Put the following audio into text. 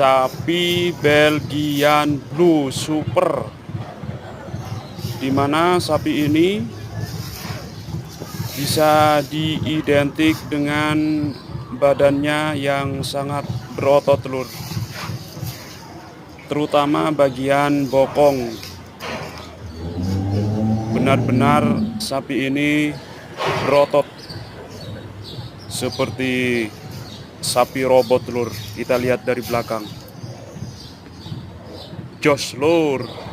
sapi Belgian Blue Super, dimana sapi ini bisa diidentik dengan badannya yang sangat berotot telur, terutama bagian bokong. Benar-benar sapi ini berotot seperti sapi robot telur. Kita lihat dari belakang. Jos lur.